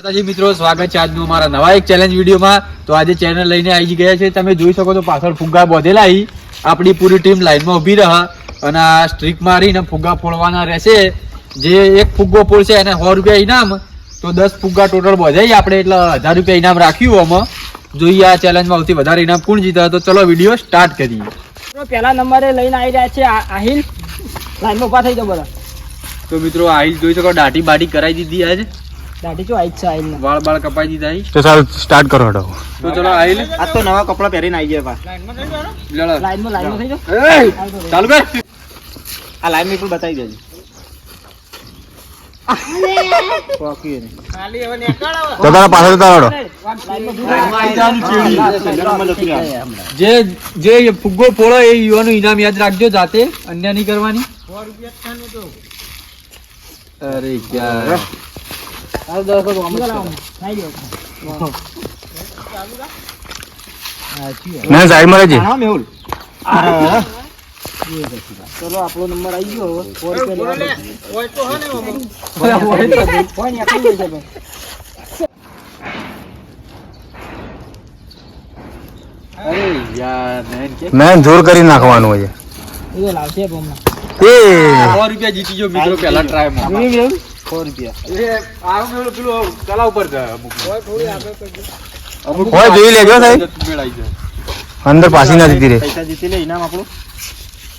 માતાજી મિત્રો, સ્વાગત છે આજનું અમારા નવા એક ચેલેન્જ વિડીયોમાં. તો આજે ચેનલ લઈને આવી ગયા છે. તમે જોઈ શકો તો પાછળ ફુગ્ગા બોધેલા અહીં. આપણી પૂરી ટીમ લાઈનમાં ઊભી રહે અને આ સ્ટ્રીક મારીને ફુગ્ગા ફોડવાના રહેશે. જે એક ફુગ્ગો ફોડશે એને 100 રૂપિયા ઇનામ. તો 10 ફુગ્ગા ટોટલ બોધાઈ આપણે એટલે 1000 રૂપિયા ઇનામ રાખ્યું. આમાં જોઈએ આ ચેલેન્જમાં સૌથી વધારે ઇનામ કોણ જીતે. તો ચલો વિડીયો સ્ટાર્ટ કરીએ. પહેલા નંબરે લઈને આવી રહ્યા છે આહિલ. લાઈનમાં ઉભા થઈ જાઓ બધા. તો મિત્રો આહિલ જોઈ શકો દાઢી બાટી કરાવી દીધી આજે. દાઢી જો આઈ છે આહિલ ને વાળ બાળ કપાઈ દીધા અહીં. તો ચાલ સ્ટાર્ટ કરો હટો. તો ચલો આહિલ આ તો નવા કપડા પહેરીને આવી ગયા લાઈનમાં થઈ જાઓ. ચાલુ કર. આ લાઈન મી પણ બતાવી દેજો. તો તારા પાછળ તારો જે ફુગ્ગો ફોડો એ યુવાનું ઇનામ યાદ રાખજો જાતે, અન્ય નહીં કરવાની. અરે યાર ના સાઈડ માં રહેજે. ચલો આપણો નંબર આવી ગયો. અરે યાર મેં જોર કરી નાખવાનું હોય એ લાવશે હમણાં. એ 100 રૂપિયા જીતી ગયો મિત્રો પહેલા ટ્રાયમાં. 100 રૂપિયા. એ આવું પેલું તલાવ પર અમુક હોય જોઈ લેજો સાહેબ. મેળાઈ જાય અંદર પાછી ના જતી રે. પૈસા જીતી લે ઇનામ આપણું.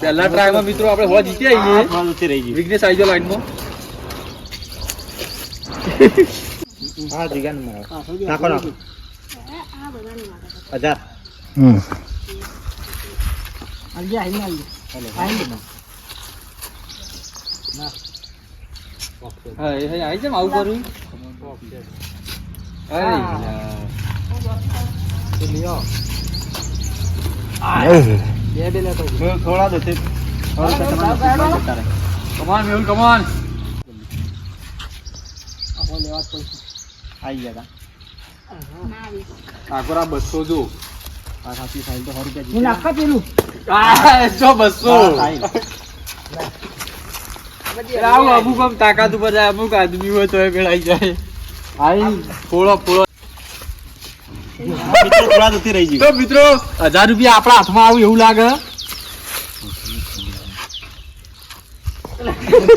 પહેલા ટ્રાયમાં મિત્રો આપણે હો જીતી આવીએ. વિઘ્નેશ આવી ગયો લાઈનમાં. હા જીગા નંબર નાખો નાખો 1000. આજે આઈ ના આઈ ના. હા એ આવી છે આવું કરું. અરે યાર થોડા દો કમાન મેહુલ કમાન. આવી ગયા ઠાકોર આ 200 જો. આ સાચી સાઈલ તો 100 રૂપિયા નાખા પેલું. જો 200. આવું અમુક આમ તાકાત ઉપર જાય, અમુક આદમી હોય તો એ મેળાઈ જાય. આઈ ફોડો ફોડો. થોડા જતી રહી ગઈ. તો મિત્રો 1000 રૂપિયા આપણા હાથમાં આવું એવું લાગે.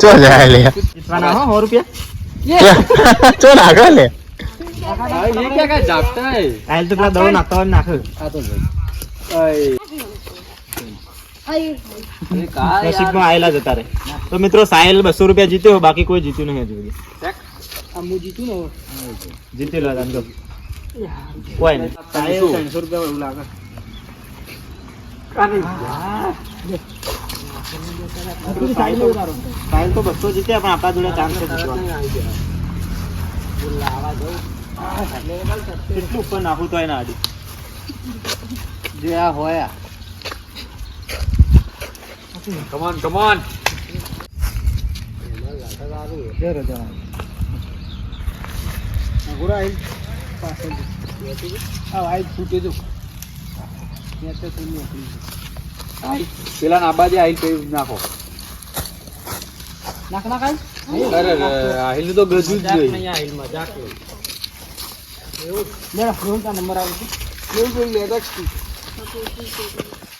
ચો જાય લે. 100 રૂપિયા. ચો નાખો લે. એ ક્યાં જાપતા હે. આઈલ તો પેલા દડો નાખતા હોય નાખો. આ તો ભાઈ નસીબમાં આયેલા જતા રે. તો મિત્રો સાહેલ 200 રૂપિયા જીત્યો, બાકી કોઈ જીત્યું નહીં હજુ સુધી. જીતી લો સમજો. કોઈ નહીં. સાહેલ 300 રૂપિયા એવું લાગે. સાહેલ તો 200 જીત્યા, પણ આપણા જોડે ચાન્સ છે જીતવાનો. કેટલું ઉપર નાખું તો એના આડી જે આ હોય. કમાન કમાન. પેલા ના બાજે આઈલ કઈ નાખો. નાખ નાખ આઈ. અરે આઈલ તો ગજુ જ જોઈએ. નંબર આવે છે.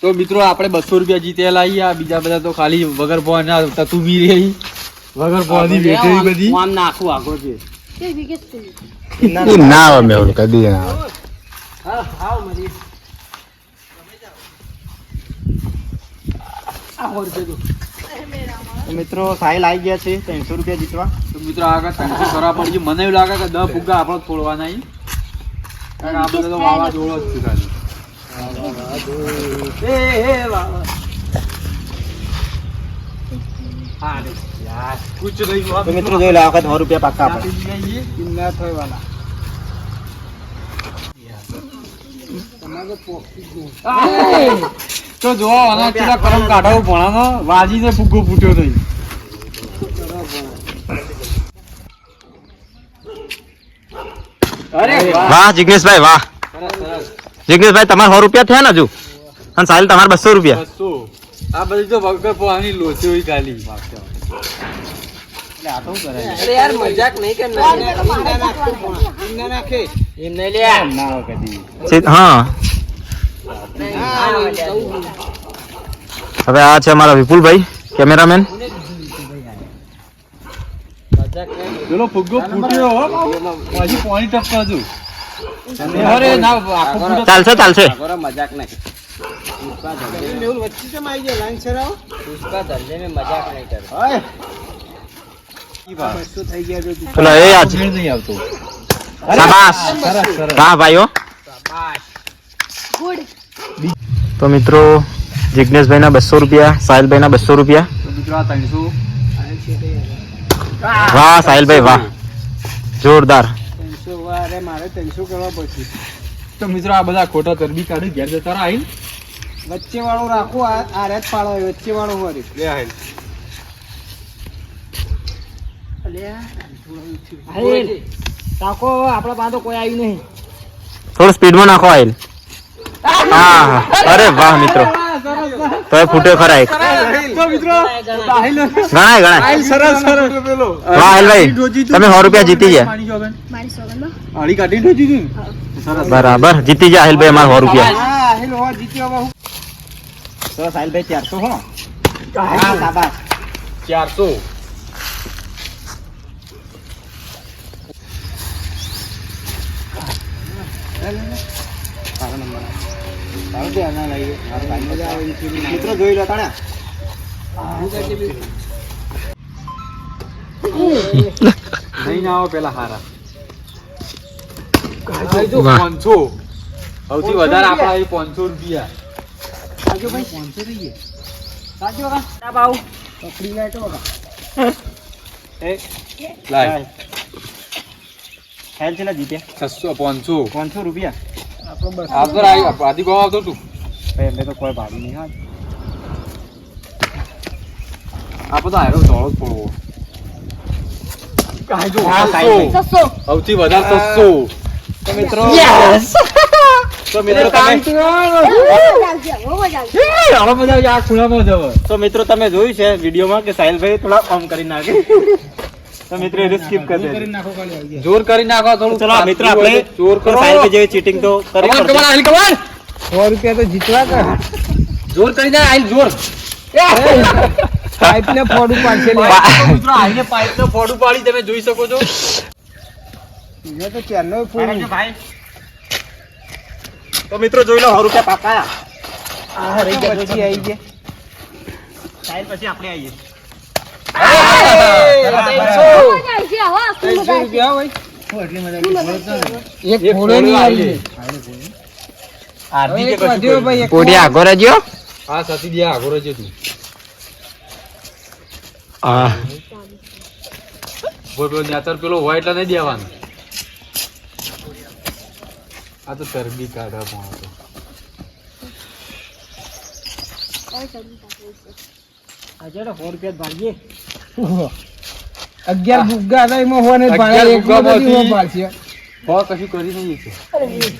તો મિત્રો આપણે 200 રૂપિયા જીતેલા આવી. આ બીજા બધા તો ખાલી વગર પોના તતુમી રહી, વગર પોની બેઠી બધી. આમ નાખું આગળ છે. ના આવે મેં કદી ના આવે. મિત્રો સાહેલ આવી ગયા છે 300 રૂપિયા જીતવા. તો મિત્રો આગળ 300 કરવા પડી ગયું. મને એવું લાગે કે 10 ફુગ્ગા આપણે ફોડવાના અહીં. કારણ કે આ બધા તો વાવાઝોડો જ છે ખાલી. તો મિત્રો જોઈ લો, આ વખત 100 રૂપિયા પાક્કા આપણે. તો જોવા આના કેટલા કરમ કાઢાવું ભણાનો વાજીને ફુગ્ગો ફૂટ્યો નહીં. અરે વાહ જિગ્નેશભાઈ વાહ. જિગ્નેશભાઈ તમારે 100 રૂપિયા થયા ને હજુ, અને સાહેલ તમારે 200 રૂપિયા. 200. આ બધી તો વગર પોવાની લોચી હોય ખાલી. અરે યાર મજાક નહીં કરના એમ નહીં લે ના કદી હા હવે આ છે અમારા વિપુલભાઈ કેમેરામેન. પેલો ફુગ્ગો ફૂટ્યો હજી પાણી ટપકા દઉં. અરે ના આખો ફૂટો ચાલશે ચાલશે. મજાક નહીં વચ્ચે કેમ આવી જાય લાઈન સરાવો પુષ્પા ધંધે में મજાક નહીં કરતો થઈ ગયા ચલો એ આજ મેળ નહીં આવતો. શાબાશ. વાહ ભાઈઓ. તો મિત્રો જિગ્નેશભાઈ ના 200 રૂપિયા, સાહિલભાઈ ના 200 રૂપિયા. તો મિત્રો આ 300 વાહ સાહિલભાઈ વાહ, જોરદાર. 300 વારે મારે 300 કરવા પડશે. તો મિત્રો આ બધા ખોટા ચરબી કાઢી ઘેર જતા રહા આઈને. વચ્ચે વાળો રાખો આ રેત પાડો વચ્ચે વાળો હોરી લે આઈને. તાકો આપણા પાસે કોઈ આવ્યું નહીં. થોડું સ્પીડમાં નાખો આઈલ. હા અરે વાહ મિત્રો, તો એ ફૂટ્યો ખરા એક. તો મિત્રો ગણાય ગણાય. સરસ સરસ પેલો વાહ આઈલભાઈ, તમે 100 રૂપિયા જીતી ગયા. આડી કાઢી ઠોજી તું. સરસ બરાબર જીતી ગયા આહિલભાઈ અમારા 100 રૂપિયા. હા હેલો હો જીત્યો હવે હું. સરસ સાહિલભાઈ 400 હો. હા શાબાશ. 400. મિત્રો જોઈ લો તાણે નહીં ના આવો પેલા હારા. વાહ. 500 સૌથી વધારે આપણા એ 500 રૂપિયા. પકડી લે તો લાય ખેલ ચેલા જીત્યા 600 500 500 રૂપિયા આપતો આદિ ભાવ આવતો તું. ભાઈ તો કોઈ ભાગ નહીં હા આપો તો હારો ધોળો જ પડવો. કાંઈ જો હા, 600. સૌથી વધારે 600. તો મિત્રો તો મિત્રો તમે આવો બધા આ ખૂણામાં જવો. તો મિત્રો તમે જોયું છે વિડીયોમાં કે સાહિલભાઈ થોડા ઓમ કરી નાખે તો મિત્રો એને સ્કીપ કરી દે. જોર કરી નાખો થોડું. ચલો મિત્રો આપણે જોર કરો. સાહિલભાઈ જેવી ચીટિંગ તો કરી કમાન પડશે. કમાન આહિલ કમાન. 100 રૂપિયા તો જીતવા કે જોર કરી દે આહિલ જોર. પાઇપ ને ફોડું પાડશે તો મિત્રો આહિલે પાઇપ નો ફોડું પાડી તમે જોઈ શકો છો. એ તો ચેનનો ફોન ભાઈ. તો મિત્રો જોઈ લો 100 રૂપિયા પાકા આ રહી ગયા પછી આવી ગયા સાહિલ પછી આપણે આવીએ. એક ફોડો નહીં આહિલે. આરતી કે કશું ભાઈ કોડી આગો રહેજો. આ સતી દિયા આગળ છે તું. હા બોલ બોલ ન્યાતર પેલો હોય એટલે નહીં દેવાનું. આ તો ચરબી કાઢા પણ હતો. આજે તો 100 રૂપિયા ભાગીએ 11 બુગ્ગા હતા એમાં હોને 11 એક બુગ્ગામાંથી બધી ભાગશે ભાવ કશું કરી નહીં છે.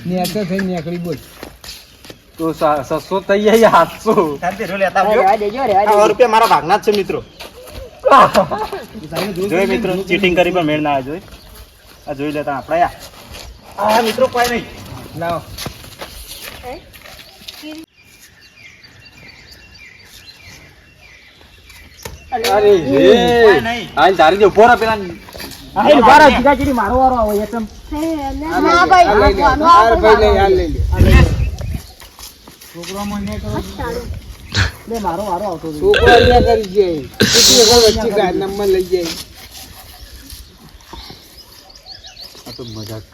નેતો થઈ નીકળી બોલ તો 600 થઈ ગયા 700. શાંતિ રો લેતા આવજો. આ 100 રૂપિયા મારા ભાગના જ છે મિત્રો. જોઈ મિત્રો ચીટિંગ કરી પણ મેળ ના આવે જોઈ. આ જોઈ લેતા આપણે આ મિત્રો કોઈ નહીં લાવો. અરે કોઈ નહીં. હાલ તારી દે ઉભો રહો પેલા. આ ઉભા રહો જીગાજીરી મારો વારો આવે એકદમ છોકરો મને તો લે મારો વારો આવતો છોકરો અહીંયા કરી જાય કેટલી વખત વચ્ચે ગાડ નંબર લઈ જાય. આ તો મજાક.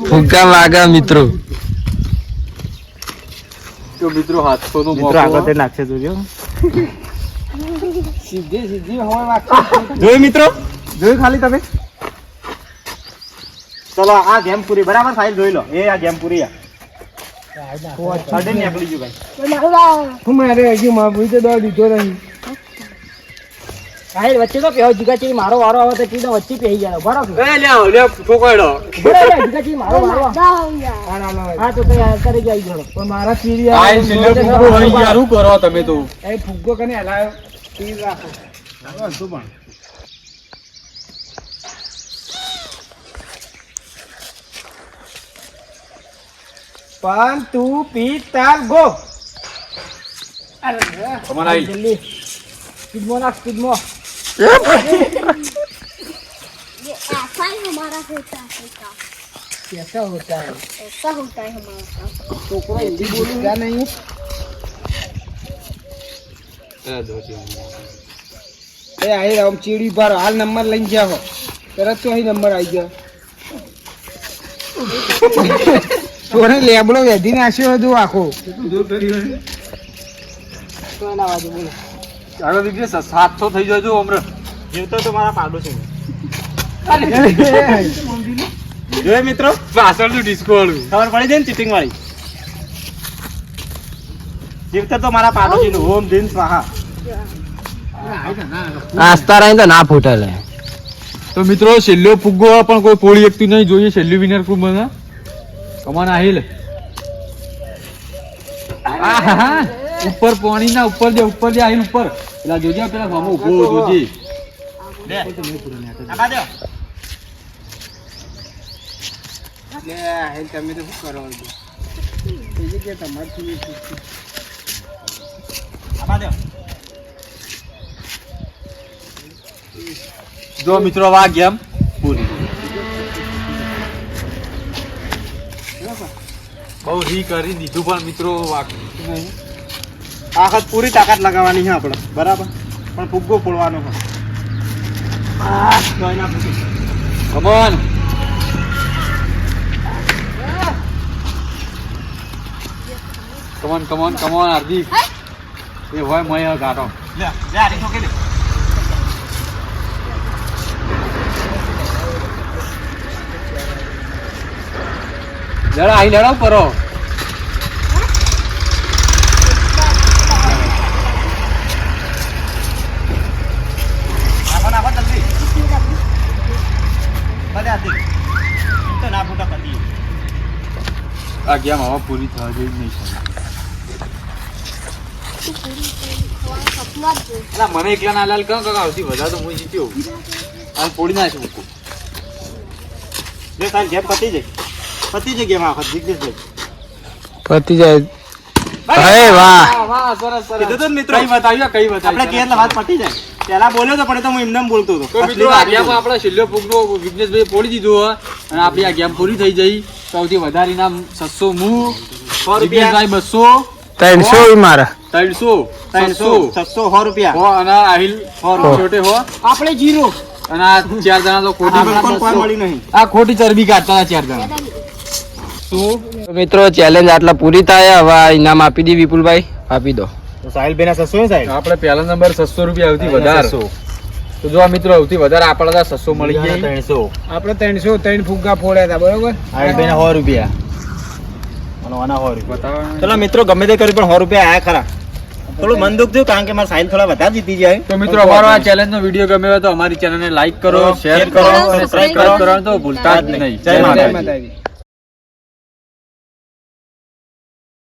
ફુગ્ગા વાગા મિત્રો. તો મિત્રો 700 નો મિત્રો આગળ તે નાખશે જોજો સીધી સીધી હોય વાગશે. જોઈ મિત્રો જોઈ ખાલી તમે. ચલો આ ગેમ પૂરી બરાબર સાહેબ જોઈ લો. એ આ ગેમ પૂરી સાડે નીકળી ગયું ભાઈ. હું મારે હજી માં ભૂઈ તો દવા દીધો નહીં. સાહેબ વચ્ચે તો પેહો જીગાચી મારો વારો આવે તો કીધો વચ્ચે પેહી જાય બરાબર એ લે ઠોકાડો જીગાચી મારો વારો હા તો તૈયાર કરી જાય ગયો પણ મારા ચીરી આઈ છેલ્લો ફુગ્ગો હોય યાર શું કરો તમે તો એ ફુગ્ગો કને હલાયો ચીર રાખો શું પણ પણ તું પી તાર ગો કમાન આઈ જલ્દી સ્પીડમો નાખ સ્પીડમો ये ऐसा ही हमारा होता है कैसा होता है ऐसा होता है हमारा छोकरा हिंदी बोलेगा नहीं ए आई राम चीड़ी पर हाल नंबर लग जाओ तरत तो ही नंबर आई गया તોરે લેબડો વેધી નાખ્યો હતો આખો તો એના વાજે બોલો આગળ દીકરી 700 થઈ જજો હમણાં જીવતો તો મારા પાડો છે જોયે મિત્રો પાછળનું ડિસ્કો વાળું ખબર પડી જાય ને ચીટિંગ વાળી જીવતો તો મારા પાડો છે ઓમ દિન સ્વાહા આસ્તા રહી તો ના ફૂટે લે તો મિત્રો છેલ્લો ફુગ્ગો પણ કોઈ પોળી વ્યક્તિ નહીં જોઈએ છેલ્લી વિનર કોણ બને કમાન આહિલ આહા ઉપર પાણી ના ઉપર જે આહિલ ઉપર પેલા જોજે પેલા મામો ઉભો જોજે લે આબા દે લે હે તમે તો શું કરો છો એ કે તમારી આબા દે જો મિત્રો આ ગેમ પૂરી બહુ રી કરી દીધું પણ મિત્રો વાગતું નહીં આખત પૂરી તાકાત લગાવવાની છે આપણે બરાબર પણ ફુગ્ગો ફોડવાનો છે જોઈ ના ફૂટી કમોન કમોન હાર્દિક એ હોય મય ગાટો લે લે આરી ઠોકી દે લડા આઈ લડાવ પરો નાખો જલ્દી બધે આતી તો ના ફૂટા પતી આ ગેમ હવે પૂરી થવા જેવી નહીં અલા મને એકલા ના લાલ કહો કાકા આવતી વધારે તો હું જીત્યો આ પોડી નાખ્યું મૂકું જે તારી જેમ પતી જાય ગેમ આખત જીત દે પતી જાય અરે વાહ વાહ સરસ સરસ કીધું તું ને મિત્રો. કઈ બતાવ્યો કઈ બતાવ્યો આપણે કે એટલે વાત પતી જાય પેલા બોલ્યો તો પણ એ તો હું એમને એમ બોલતો હતો તો મિત્રો આ ગેમ આપણે છેલ્લો ફુગ્ગો વિઘ્નેશભાઈ પોડી દીધો હોય અને આપણી આ ગેમ પૂરી થઈ જઈ સૌથી વધારે ઇનામ 600 હું 100 રૂપિયા વિઘ્નેશભાઈ 200 300 મારા 300 100 રૂપિયા હો અને આહિલ છોટે હો આપણે જીરો અને આ ચાર જણા તો ખોટી આપણે પણ કોઈ મળી નહીં આ ખોટી ચરબી કાઢતા હતા ચાર જણા શું મિત્રો ચેલેન્જ આટલા પૂરી થાય હવે આ ઇનામ આપી દી વિપુલભાઈ આપી દો તો સાહિલભાઈ ના 600 સાહેબ આપણે પહેલા નંબર 600 રૂપિયા સૌથી વધારે તો જો આ મિત્રો સૌથી વધારે આપણા 600 મળી જાય 300 આપણે 303 ફુગ્ગા ફોડ્યા હતા બરોબર સાહિલભાઈ ના 100 રૂપિયા અને આના 100 રૂપિયા બતાવો ચલો મિત્રો ગમે તે કર્યું પણ 100 રૂપિયા આયા ખરા થોડું મન દુખ થયું કારણ કે મારા સાહિલ થોડા વધારે જીતી જાય તો મિત્રો અમારો આ ચેલેન્જ નો વિડીયો ગમ્યો હોય તો અમારી ચેનલ ને લાઈક કરો શેર કરો કરો, અને subscribe સબસ્ક્રાઇબ કરવાનું તો ભૂલતા જ નહીં જય જય માતાજી. માતાજી.